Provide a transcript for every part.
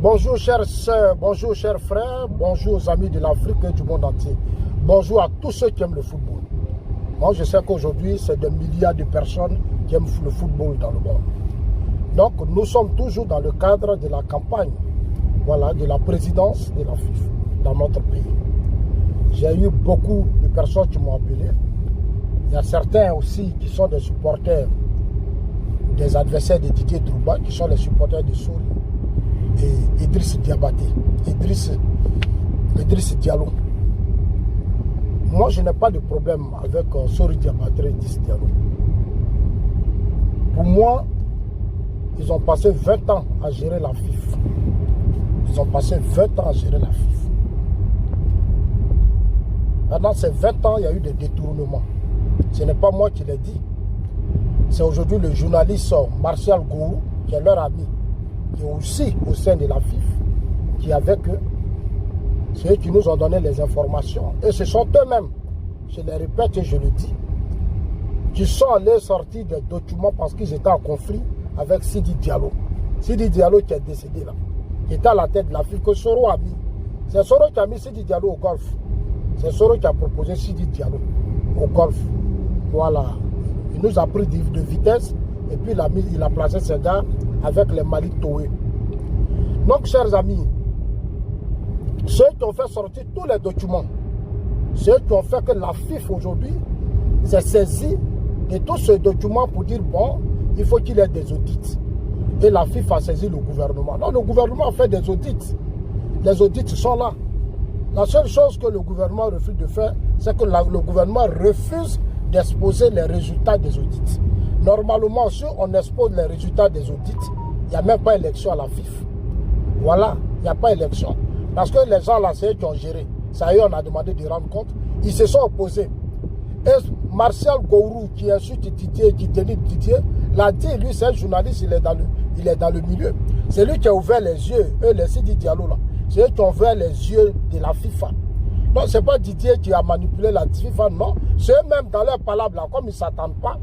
Bonjour chères sœurs, bonjour chers frères, bonjour aux amis de l'Afrique et du monde entier. Bonjour à tous ceux qui aiment le football. Moi je sais qu'aujourd'hui c'est des milliards de personnes qui aiment le football dans le monde. Donc nous sommes toujours dans le cadre de la campagne, voilà, de la présidence de la FIFA dans notre pays. J'ai eu beaucoup de personnes qui m'ont appelé. Il y a certains aussi qui sont des supporters des adversaires de Didier Drogba, qui sont les supporters de Sori et Idriss Diabaté, Idriss Diallo. Moi, je n'ai pas de problème avec Sori Diabaté et Idriss Diallo. Pour moi, ils ont passé 20 ans à gérer la FIFA. Ils ont passé 20 ans à gérer la FIFA. Pendant ces 20 ans, il y a eu des détournements. Ce n'est pas moi qui l'ai dit. C'est aujourd'hui le journaliste Martial Gourou, qui est leur ami, qui est aussi au sein de la FIFA, qui est avec eux. C'est eux qui nous ont donné les informations. Et ce sont eux-mêmes, je les répète et je le dis, qui sont allés sortir des documents parce qu'ils étaient en conflit avec Sidi Diallo. Sidi Diallo qui est décédé là, qui était à la tête de la FIFA, que Soro a mis. C'est Soro qui a mis Sidi Diallo au golf. C'est Soro qui a proposé Sidi Diallo au golf. Voilà. Il nous a pris de vitesse et puis il a placé ses gars avec les Malik Toé. Donc, chers amis, ceux qui ont fait sortir tous les documents, ceux qui ont fait que la FIFA aujourd'hui s'est saisie de tous ces documents pour dire bon, il faut qu'il y ait des audits. Et la FIFA a saisi le gouvernement. Non, le gouvernement a fait des audits. Les audits sont là. La seule chose que le gouvernement refuse de faire, c'est que le gouvernement refuse d'exposer les résultats des audits. Normalement, si on expose les résultats des audits, il n'y a même pas élection à la FIFA. Voilà, il n'y a pas élection. Parce que les gens là, c'est eux qui ont géré. Ça y est, on a demandé de rendre compte. Ils se sont opposés. Et Martial Gourou, qui insulte Didier, qui dénigre Didier, l'a dit, lui, c'est un journaliste, il est dans le milieu. C'est lui qui a ouvert les yeux, eux, les Sidi Diallo là. C'est eux qui ont ouvert les yeux de la FIFA. Non, ce n'est pas Didier qui a manipulé la FIFA, non. C'est eux-mêmes dans leur palabre, là, comme ils ne s'attendent pas.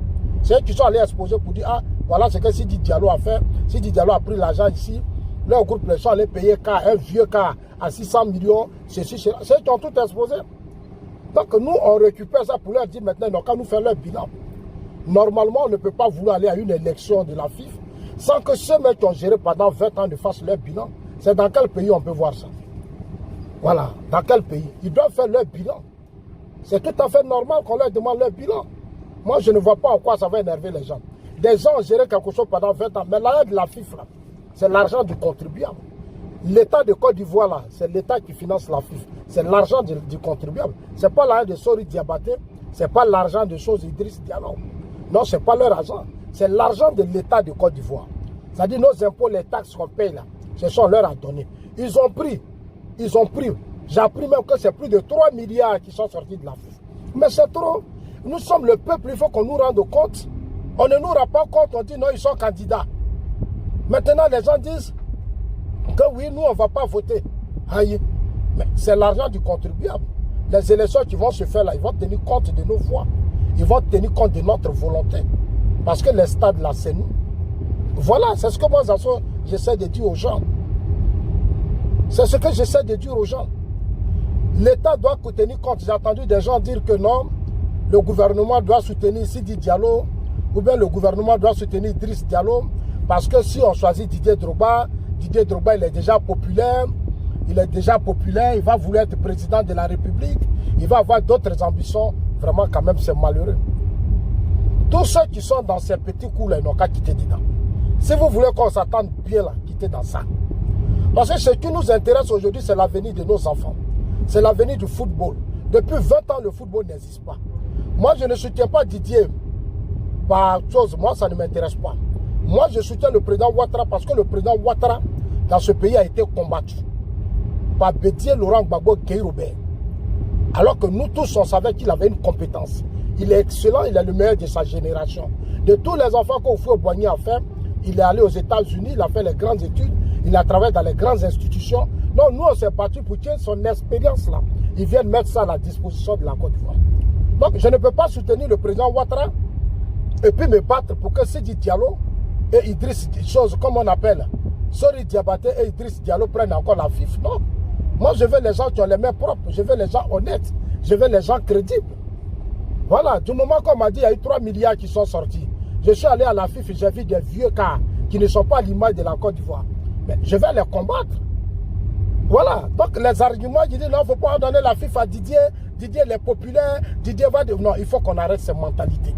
C'est eux qui sont allés exposer pour dire, ah, voilà ce que Sidi Diallo a fait. Sidi Diallo a pris l'argent ici. Leur groupe, les sont allés payer un vieux cas à 600 millions. C'est eux qui ont tout exposé. Donc nous, on récupère ça pour leur dire maintenant, ils n'ont qu'à nous faire leur bilan. Normalement, on ne peut pas vouloir aller à une élection de la FIFA sans que ceux mecs qui ont géré pendant 20 ans ne fassent leur bilan. C'est dans quel pays on peut voir ça? Voilà, dans quel pays? Ils doivent faire leur bilan. C'est tout à fait normal qu'on leur demande leur bilan. Moi, je ne vois pas en quoi ça va énerver les gens. Des gens ont géré quelque chose pendant 20 ans, mais l'argent de la FIFA, c'est l'argent du contribuable. L'État de Côte d'Ivoire, là, c'est l'État qui finance la FIFA. C'est l'argent du contribuable. Ce n'est pas l'argent de Sori Diabaté, ce n'est pas l'argent de choses Idriss Diallo. Non, ce n'est pas leur argent. C'est l'argent de l'État de Côte d'Ivoire. C'est-à-dire nos impôts, les taxes qu'on paye là, ce sont leurs à donner. Ils ont pris. J'ai appris même que c'est plus de 3 milliards qui sont sortis de la FIFA. Mais c'est trop. Nous sommes le peuple, il faut qu'on nous rende compte. On ne nous rend pas compte, on dit non, ils sont candidats. Maintenant, les gens disent que oui, nous, on ne va pas voter. Aïe. Mais c'est l'argent du contribuable. Les élections qui vont se faire là, ils vont tenir compte de nos voix. Ils vont tenir compte de notre volonté. Parce que les stades là, c'est nous. Voilà, c'est ce que moi, j'essaie de dire aux gens. C'est ce que j'essaie de dire aux gens. L'État doit tenir compte. J'ai entendu des gens dire que non, le gouvernement doit soutenir Sidi Diallo, ou bien le gouvernement doit soutenir Idriss Diallo, parce que si on choisit Didier Drogba, il est déjà populaire, il va vouloir être président de la République, il va avoir d'autres ambitions. Vraiment, quand même, c'est malheureux. Tous ceux qui sont dans ces petits coups-là, ils n'ont qu'à quitter dedans. Si vous voulez qu'on s'attende bien là, quittez dans ça. Parce que ce qui nous intéresse aujourd'hui, c'est l'avenir de nos enfants. C'est l'avenir du football. Depuis 20 ans, le football n'existe pas. Moi, je ne soutiens pas Didier par chose. Moi, ça ne m'intéresse pas. Moi, je soutiens le président Ouattara parce que le président Ouattara, dans ce pays, a été combattu par Bédier Laurent Gbagbo Gueye-Robert. Alors que nous tous, on savait qu'il avait une compétence. Il est excellent, il est le meilleur de sa génération. De tous les enfants qu'Houphouët-Boigny a fait, il est allé aux États-Unis, il a fait les grandes études, il a travaillé dans les grandes institutions. Donc nous, on s'est battu pour qu'il ait son expérience là. Il vient mettre ça à la disposition de la Côte d'Ivoire. Donc je ne peux pas soutenir le président Ouattara et puis me battre pour que Sidi Diallo et Idriss, chose comme on appelle, Sori Diabaté et Idriss Diallo prennent encore la FIF. Non. Moi, je veux les gens qui ont les mains propres. Je veux les gens honnêtes. Je veux les gens crédibles. Voilà. Du moment qu'on m'a dit il y a eu 3 milliards qui sont sortis. Je suis allé à la FIF et j'ai vu des vieux cas qui ne sont pas à l'image de la Côte d'Ivoire. Mais je vais les combattre. Voilà. Donc, les arguments, je dis non, il ne faut pas donner la FIF à Didier. Didier, les populaires. Didier va dire non, il faut qu'on arrête ces mentalités.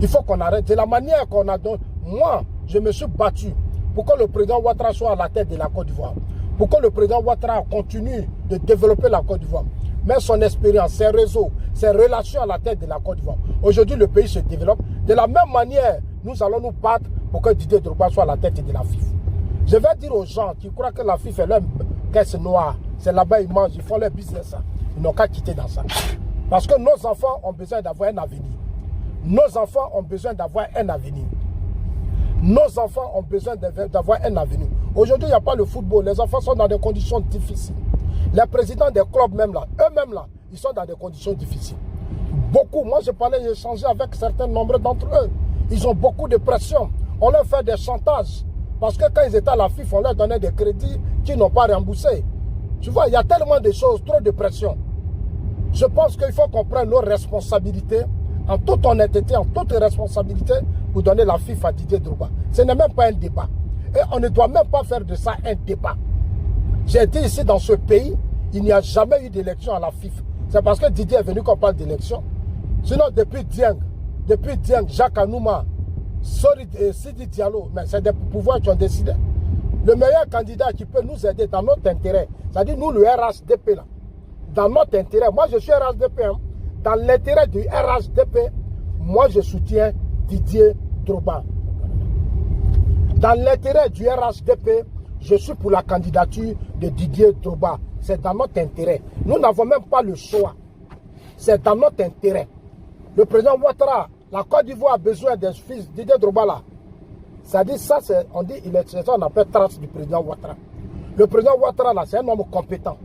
Il faut qu'on arrête. De la manière qu'on a donné. Moi, je me suis battu pour que le président Ouattara soit à la tête de la Côte d'Ivoire. Pour que le président Ouattara continue de développer la Côte d'Ivoire. Mais son expérience, ses réseaux, ses relations à la tête de la Côte d'Ivoire. Aujourd'hui, le pays se développe. De la même manière, nous allons nous battre pour que Didier Drogba soit à la tête de la FIF. Je vais dire aux gens qui croient que la FIF est leur caisse noire. C'est là-bas, ils mangent, ils font leur business. Ils n'ont qu'à quitter dans ça. Parce que nos enfants ont besoin d'avoir un avenir. Nos enfants ont besoin d'avoir un avenir. Nos enfants ont besoin d'avoir un avenir. Aujourd'hui, il n'y a pas le football. Les enfants sont dans des conditions difficiles. Les présidents des clubs, même là, eux-mêmes là, ils sont dans des conditions difficiles. Beaucoup, moi je parlais, j'ai échangé avec certains nombres d'entre eux. Ils ont beaucoup de pression. On leur fait des chantages. Parce que quand ils étaient à la FIF, on leur donnait des crédits qu'ils n'ont pas remboursés. Tu vois, il y a tellement de choses, trop de pression. Je pense qu'il faut qu'on prenne nos responsabilités, en toute honnêteté, en toute responsabilité, pour donner la FIF à Didier Drogba. Ce n'est même pas un débat. Et on ne doit même pas faire de ça un débat. J'ai été ici dans ce pays, il n'y a jamais eu d'élection à la FIF. C'est parce que Didier est venu qu'on parle d'élection. Sinon, depuis Dieng, Jacques Anouma, Sidi Diallo, mais c'est des pouvoirs qui ont décidé. Le meilleur candidat qui peut nous aider dans notre intérêt, c'est-à-dire nous le RHDP là, dans notre intérêt, moi je suis RHDP, hein, dans l'intérêt du RHDP, moi je soutiens Didier Drogba. Dans l'intérêt du RHDP, je suis pour la candidature de Didier Drogba. C'est dans notre intérêt. Nous n'avons même pas le choix. C'est dans notre intérêt. Le président Ouattara, la Côte d'Ivoire a besoin des fils de Didier Drogba là. C'est-à-dire ça, on dit, c'est ça on appelle trace du président Ouattara. Le président Ouattara là, c'est un homme compétent.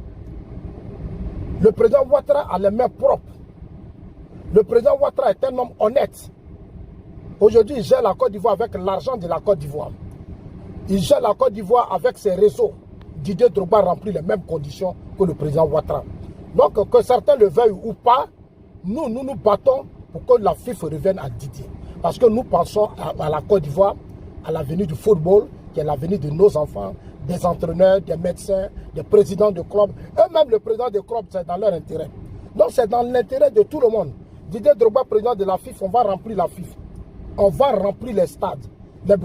Le président Ouattara a les mains propres. Le président Ouattara est un homme honnête. Aujourd'hui, il gère la Côte d'Ivoire avec l'argent de la Côte d'Ivoire. Il gère la Côte d'Ivoire avec ses réseaux. Didier Drogba remplit les mêmes conditions que le président Ouattara. Donc, que certains le veuillent ou pas, nous nous battons pour que la FIF revienne à Didier. Parce que nous pensons à la Côte d'Ivoire, à l'avenir du football, qui est l'avenir de nos enfants, des entraîneurs, des médecins, des présidents de clubs. Eux-mêmes, le président de clubs, c'est dans leur intérêt. Donc, c'est dans l'intérêt de tout le monde. Didier Drogba, président de la FIF, on va remplir la FIF. On va remplir les stades. Les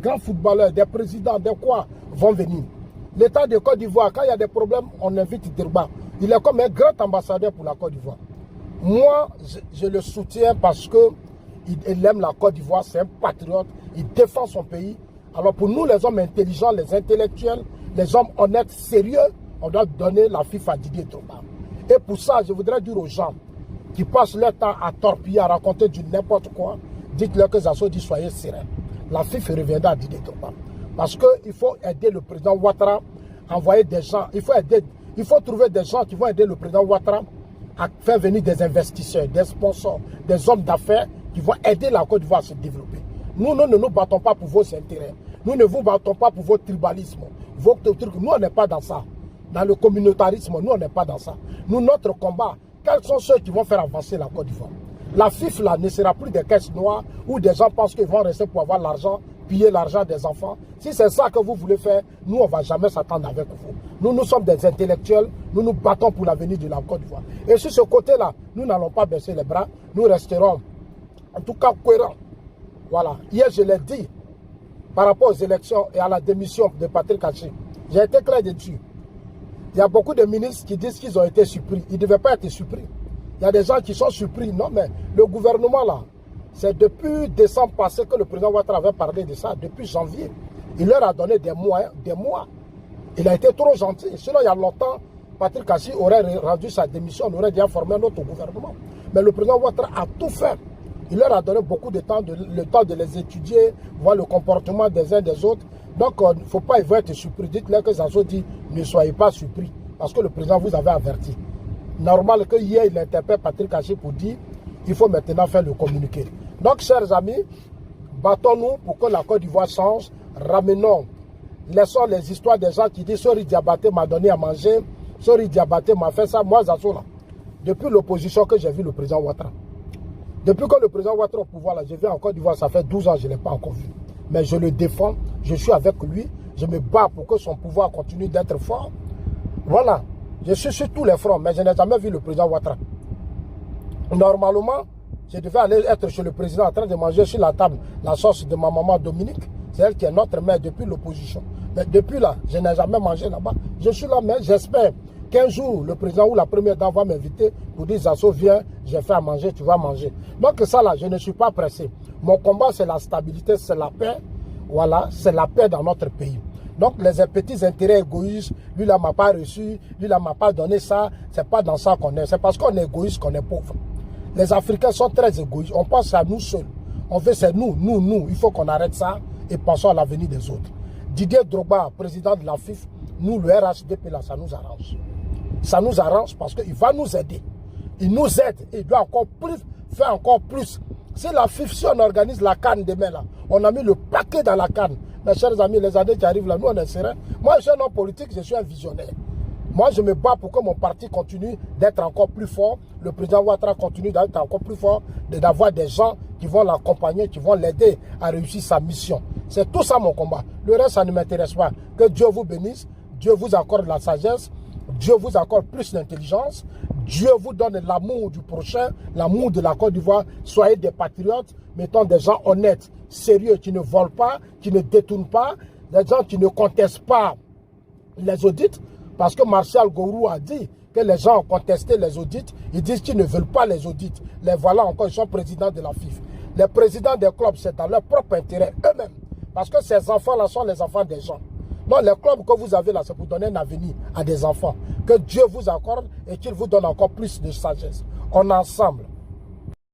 grands footballeurs, des présidents, des quoi vont venir. L'État de Côte d'Ivoire, quand il y a des problèmes, on invite Drogba. Il est comme un grand ambassadeur pour la Côte d'Ivoire. Moi, je le soutiens parce qu'il aime la Côte d'Ivoire, c'est un patriote, il défend son pays. Alors pour nous, les hommes intelligents, les intellectuels, les hommes honnêtes, sérieux, on doit donner la FIF à Didier Drogba. Et pour ça, je voudrais dire aux gens qui passent leur temps à torpiller, à raconter du n'importe quoi, dites-leur que Zasso dit soyez sereins. La FIF reviendra à Didier Drogba. Parce qu'il faut aider le président Ouattara, envoyer des gens, il faut trouver des gens qui vont aider le président Ouattara à faire venir des investisseurs, des sponsors, des hommes d'affaires qui vont aider la Côte d'Ivoire à se développer. Nous ne nous battons pas pour vos intérêts. Nous ne vous battons pas pour votre tribalisme. Nous, on n'est pas dans ça. Dans le communautarisme, nous, on n'est pas dans ça. Nous, notre combat, quels sont ceux qui vont faire avancer la Côte d'Ivoire? La FIF, là, ne sera plus des caisses noires où des gens pensent qu'ils vont rester pour avoir l'argent, piller l'argent des enfants. Si c'est ça que vous voulez faire, nous, on ne va jamais s'attendre avec vous. Nous sommes des intellectuels, nous nous battons pour l'avenir de la Côte d'Ivoire. Et sur ce côté-là, nous n'allons pas baisser les bras, nous resterons, en tout cas, cohérents. Voilà. Hier, je l'ai dit, par rapport aux élections et à la démission de Patrick Hachi, j'ai été clair dessus. Il y a beaucoup de ministres qui disent qu'ils ont été surpris. Ils ne devaient pas être surpris. Il y a des gens qui sont surpris. Non, mais le gouvernement, là, c'est depuis décembre passé que le président Ouattara avait parlé de ça, depuis janvier. Il leur a donné des mois. Il a été trop gentil. Sinon, il y a longtemps, Patrick Hachi aurait rendu sa démission, on aurait déjà formé notre gouvernement. Mais le président Ouattara a tout fait. Il leur a donné beaucoup de temps, le temps de les étudier, voir le comportement des uns des autres. Donc, il ne faut pas être surpris. Dites-leur que Zazo dit, ne soyez pas surpris. Parce que le président vous avait averti. Normal que hier, il interpelle Patrick Hachi pour dire, il faut maintenant faire le communiqué. Donc, chers amis, battons-nous pour que la Côte d'Ivoire change. Ramenons Laissons les histoires des gens qui disent Sori Diabaté m'a donné à manger, Sori Diabaté m'a fait ça. Moi, Zazo, là, depuis l'opposition que j'ai vu le président Ouattara, depuis que le président Ouattara est au pouvoir, là, je viens en Côte d'Ivoire, ça fait 12 ans, je ne l'ai pas encore vu. Mais je le défends, je suis avec lui, je me bats pour que son pouvoir continue d'être fort. Voilà, je suis sur tous les fronts, mais je n'ai jamais vu le président Ouattara. Normalement, je devais aller être chez le président en train de manger sur la table la sauce de ma maman Dominique. C'est elle qui est notre mère depuis l'opposition. Mais depuis là, je n'ai jamais mangé là-bas. Je suis là, mais j'espère qu'un jour, le président ou la première dame va m'inviter pour dire Zazo, viens, j'ai fait à manger, tu vas manger. Donc ça là, je ne suis pas pressé. Mon combat, c'est la stabilité, c'est la paix. Voilà, c'est la paix dans notre pays. Donc les petits intérêts égoïstes, lui là m'a pas reçu, lui là m'a pas donné ça, c'est pas dans ça qu'on est. C'est parce qu'on est égoïste qu'on est pauvre. Les Africains sont très égoïstes. On pense à nous seuls. On fait c'est nous. Il faut qu'on arrête ça et pensons à l'avenir des autres. Didier Drogba, président de la FIF, nous, le RHDP, là, ça nous arrange. Ça nous arrange parce qu'il va nous aider. Il nous aide et il doit encore plus, faire encore plus. Si la FIF, si on organise la CAN demain, là, on a mis le paquet dans la CAN. Mes chers amis, les années qui arrivent là, nous, on est serein. Moi, je suis un homme politique, je suis un visionnaire. Moi, je me bats pour que mon parti continue d'être encore plus fort. Le président Ouattara continue d'être encore plus fort, d'avoir des gens qui vont l'accompagner, qui vont l'aider à réussir sa mission. C'est tout ça mon combat. Le reste, ça ne m'intéresse pas. Que Dieu vous bénisse, Dieu vous accorde la sagesse, Dieu vous accorde plus d'intelligence, Dieu vous donne l'amour du prochain, l'amour de la Côte d'Ivoire. Soyez des patriotes, mettons des gens honnêtes, sérieux, qui ne volent pas, qui ne détournent pas, des gens qui ne contestent pas les audits. Parce que Martial Gourou a dit que les gens ont contesté les audits. Ils disent qu'ils ne veulent pas les audits. Les voilà encore, ils sont présidents de la FIF. Les présidents des clubs, c'est dans leur propre intérêt eux-mêmes. Parce que ces enfants-là sont les enfants des gens. Non, les clubs que vous avez là, c'est pour donner un avenir à des enfants. Que Dieu vous accorde et qu'il vous donne encore plus de sagesse. On est ensemble.